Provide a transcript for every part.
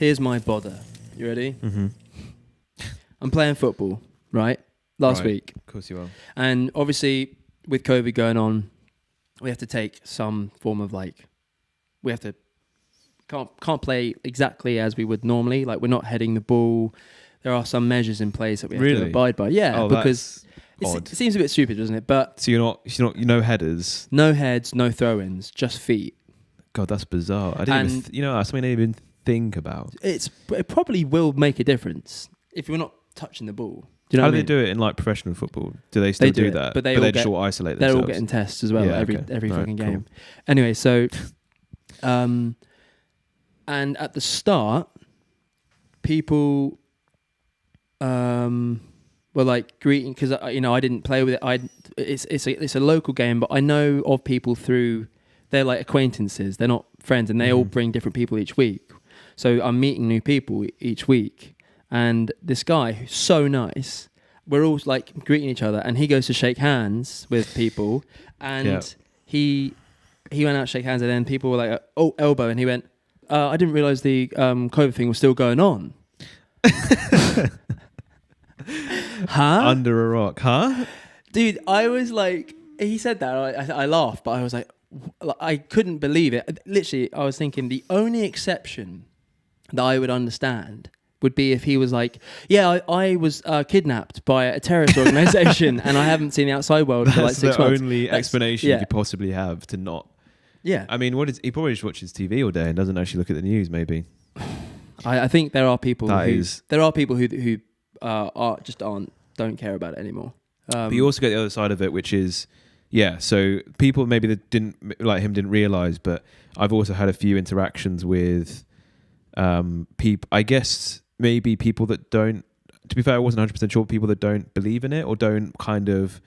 Here's my bother. You ready? Mm-hmm. I'm playing football, right? Last week. Of course you are. And obviously, with COVID going on, we have to take some form of can't play exactly as we would normally. Like, we're not heading the ball. There are some measures in place that we have to abide by. Yeah, because it seems a bit stupid, doesn't it? But so you're not no headers, no heads, no throw-ins, just feet. God, that's bizarre. I didn't even, that's something I didn't even think about. It probably will make a difference if we're not touching the ball. Do you know How what do I they mean? do it in like professional football? Do they still do that? But they just all isolate they're themselves. all getting tests as well every fucking game. Cool. Anyway, so and at the start, people were like greeting, because I didn't play with it. It's a local game, but I know of people through, they're like acquaintances. They're not friends, and they all bring different people each week. So I'm meeting new people each week. And this guy who's so nice, we're all like greeting each other, and he goes to shake hands with people, and he went out to shake hands, and then people were like, "Oh, elbow," and he went, "I didn't realize the COVID thing was still going on." Huh? Under a rock, huh? Dude, I was like, he said that, I laughed, but I was like, I couldn't believe it. Literally, I was thinking the only exception that I would understand would be if he was like, yeah, I was kidnapped by a terrorist organization and I haven't seen the outside world for like 6 months. That's the only explanation you could possibly have to not. Yeah. I mean, he probably just watches TV all day and doesn't actually look at the news, maybe. I think there are people who don't care about it anymore. But you also get the other side of it, which is, so people maybe that didn't realise, but I've also had a few interactions with people, I guess maybe people that don't, to be fair, I wasn't 100% sure, people that don't believe in it or don't kind of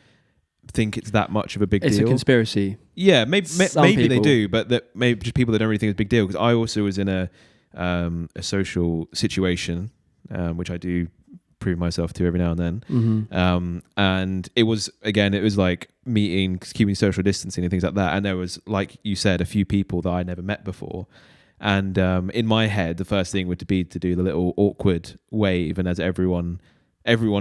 think it's that much of a big deal. It's a conspiracy. Yeah, maybe they do, but that maybe just people that don't really think it's a big deal. Because I also was in a social situation, which I do prove myself to every now and then. Mm-hmm. And it was like meetings, keeping social distancing and things like that. And there was, like you said, a few people that I never met before. And in my head, the first thing would be to do the little awkward wave. And as everyone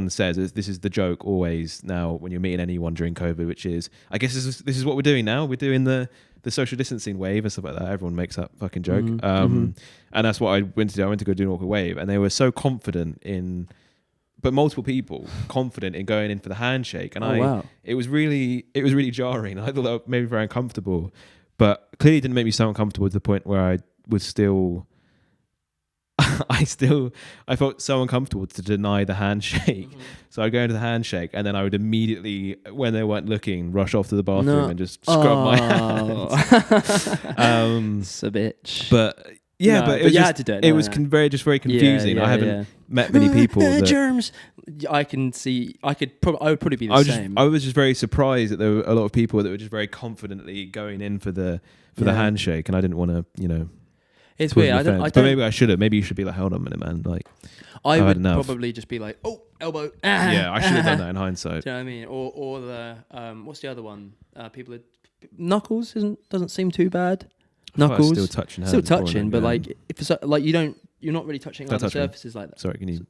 says, this is the joke always now when you're meeting anyone during COVID, which is, I guess this is what we're doing now. We're doing the social distancing wave and stuff like that. Everyone makes that fucking joke. And that's what I went to do. I went to go do an awkward wave. And they were so confident but multiple people confident in going in for the handshake. And it was really jarring. I thought that made me very uncomfortable. But clearly didn't make me so uncomfortable to the point where I was still I felt so uncomfortable to deny the handshake. So I'd go into the handshake and then I would immediately, when they weren't looking, rush off to the bathroom and just scrub my hands. It's a bitch. But it was very confusing. I haven't met many people that germs. I would probably be the same. I was just very surprised that there were a lot of people that were just very confidently going in for the handshake, and I didn't want to, It's weird. But maybe I should have. Maybe you should be like, hold on a minute, man. Like, I would probably just be like, oh, elbow. Yeah, I should have done that in hindsight. Do you know what I mean? Or the what's the other one? People knuckles doesn't seem too bad. Knuckles still touching, but like if it's like you're not really touching other surfaces like that. Sorry, can you?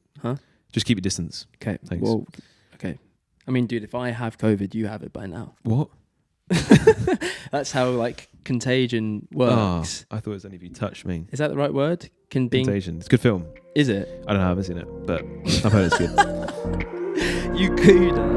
Just keep your distance. Okay. Thanks. Well, okay. I mean, dude, if I have COVID, you have it by now. What? That's how like contagion works. I thought it was only if you touch me. Is that the right word? Contagion. It's a good film. Is it? I don't know. I haven't seen it, but I've heard it's good. You could.